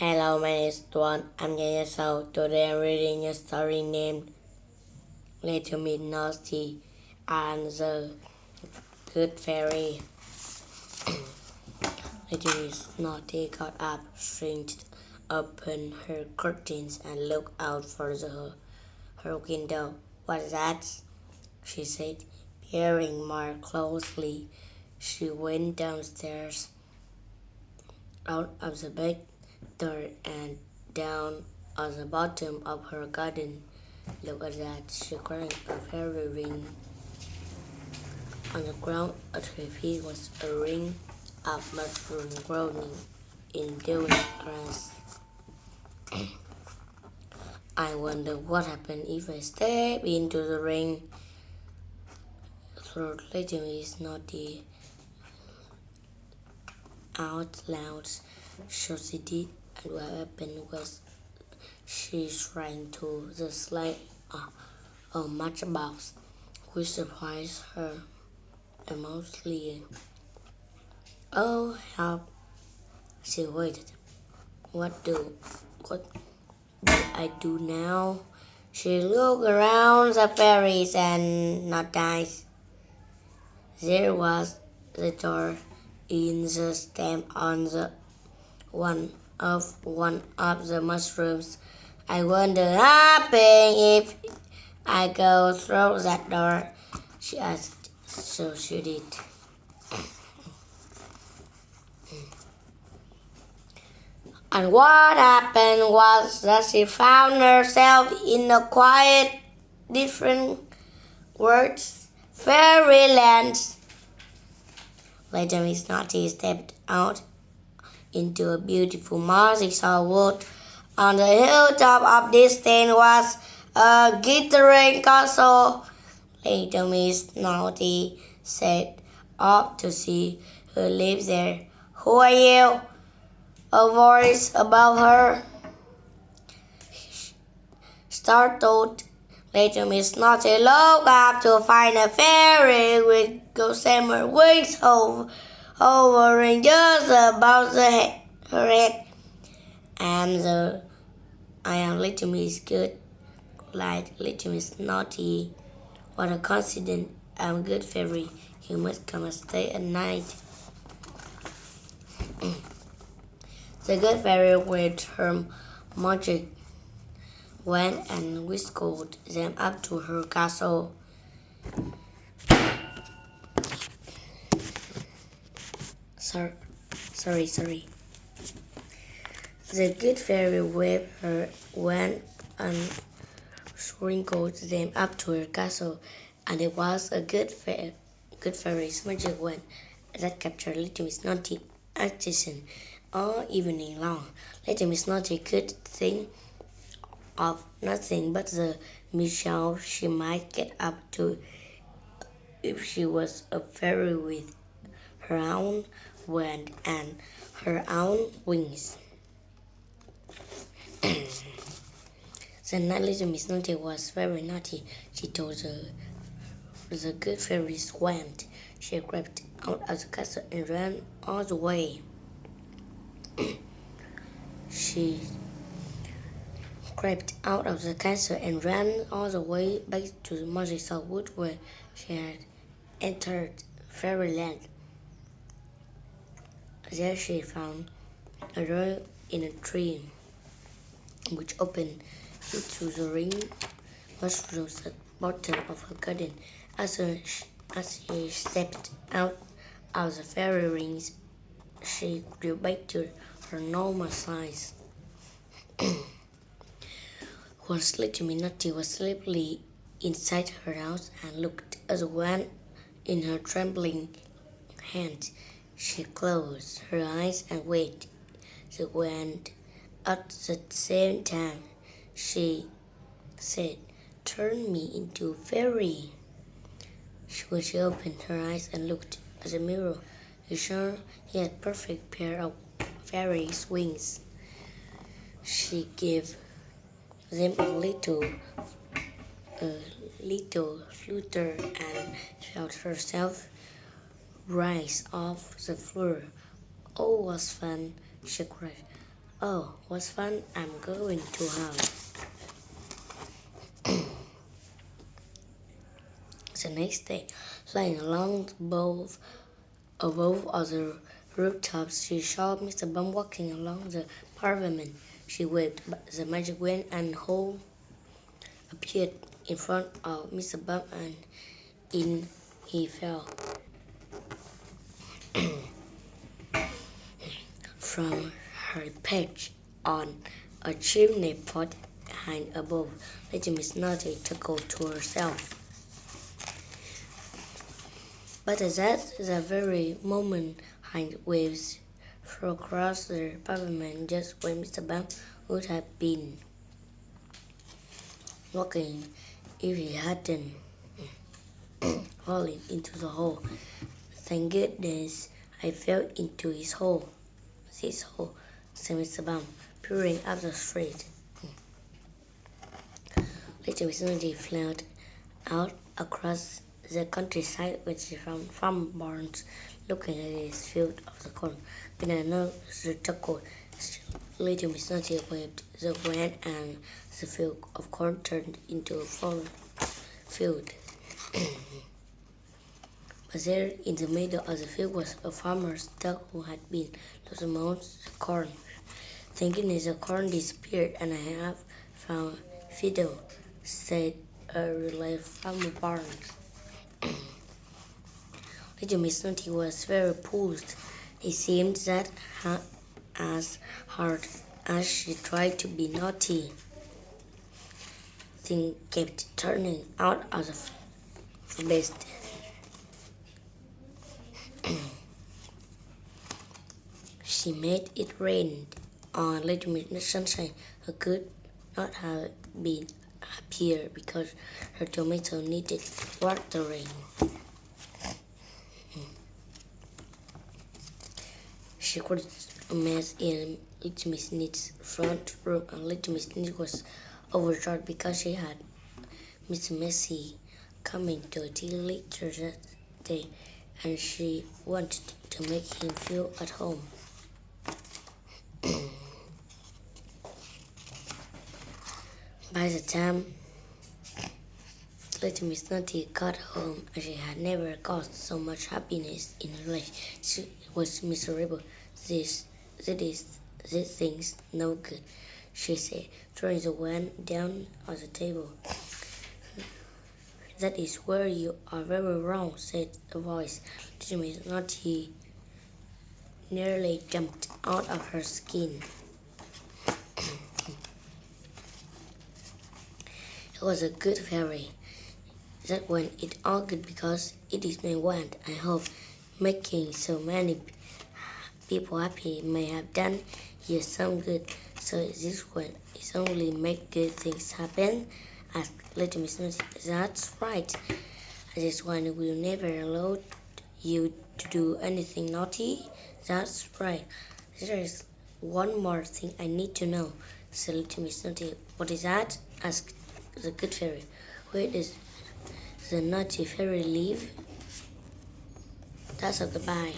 Hello, my name is Tuan. I'm 10 years old. Today I'm reading a story named Little Miss Naughty and the Good Fairy. Little Miss Naughty got up, shrinked, opened her curtains, and looked out for her window. What's that? She said, peering more closely. She went downstairs, out of the back door and down at the bottom of her garden. Look at that, she cried, a fairy ring. On the ground at her feet was a ring of mushrooms growing in dewy grass. I wonder what happened if I step into the ring. Thought Little Miss Naughty out loud. So she did, and what happened was she ran to the slide of matchbox, which surprised her immensely. Oh, help! She waited. What do I do now? She looked around the fairies and not nice. There was the door in the stem on the one of the mushrooms. I wonder happen if I go through that door, she asked. So she did. And what happened was that she found herself in a quiet, different words, fairyland. Little Miss Naughty stepped out into a beautiful magical wood. On the hilltop of this thing was a glittering castle. Little Miss Naughty set up to see who lives there. Who are you? A voice above her. Startled, Little Miss Naughty looked up to find a fairy with gossamer wings hovering just above her head. I am Little Miss Good, like Little Miss Naughty. What a coincidence! I'm Good Fairy. You must come and stay at night. The Good Fairy, with her magic went and whisked them up to her castle. Sorry. The Good Fairy waved her wand and sprinkled them up to her castle, and it was a good fairy's magic wand that captured Little Miss Naughty attention all evening long. Little Miss Naughty could think of nothing but the mischief she might get up to if she was a fairy with her own wand and her own wings. The night Little Miss Naughty was very naughty. She told the Good Fairy's wand. She crept out of the castle and ran all the way. She crept out of the castle and ran all the way back to the magical wood where she had entered fairyland. There she found a door in a tree, which opened into the ring mushrooms at the bottom of her garden. As she stepped out of the fairy rings, she grew back to her normal size. Once Little Miss Naughty was safely inside her house and looked at the wand in her trembling hand. She closed her eyes and waved the wand. At the same time, she said, "Turn me into a fairy." When she opened her eyes and looked at the mirror, she saw he had a perfect pair of fairy's wings. She gave them a little flutter and felt herself rise off the floor. "Oh, was fun!" she cried. Oh, what's fun I'm going to have. The next day, flying along above other rooftops, she saw Mr. Bum walking along the pavement. She waved the magic wand and hole appeared in front of Mr. Bum and in he fell. From her perch on a chimney pot high above, Little Miss Naughty chuckled to herself. But at the very moment, hind waves flew across the pavement just where Mr. Bum would have been walking if he hadn't fallen into the hole. Thank goodness I fell into his hole, said Mr. Bum, peering up the street. Little Miss Naughty fled out across the countryside when she found Farmer Barnes looking at his field of the corn. When another chuckled, Little Miss Naughty waved the wand and the field of corn turned into a fallen field. But there in the middle of the field was a farmer's dog who had been losing most corn. Thank goodness the corn disappeared and I have found Fiddle, said a relieved Farmer Barnes. Little Miss Naughty was very pleased. It seemed that as hard as she tried to be naughty, things kept turning out as the best. She made it rain on Little Miss Sunshine, who could not have been happier because her tomato needed watering. She created a mess in Little Miss Neat's front room, and Little Miss Neat was overjoyed because she had Mr. Messy coming to a tea later that day, and she wanted to make him feel at home. By the time Little Miss Naughty got home, she had never caused so much happiness in her life. She was miserable. This thing's no good, she said, throwing the wand down on the table. That is where you are very wrong, said a voice. Little Miss Naughty nearly jumped out of her skin. It was a good fairy that went it all good because it is my wand. I hope making so many people happy may have done you some good. So this wand is only make good things happen? Asked Little Miss Naughty. That's right. This wand will never allow you to do anything naughty. That's right. There is one more thing I need to know, said Little Miss Naughty. What is that? Asked the good fairy. Where does the naughty fairy live? That's all. Goodbye.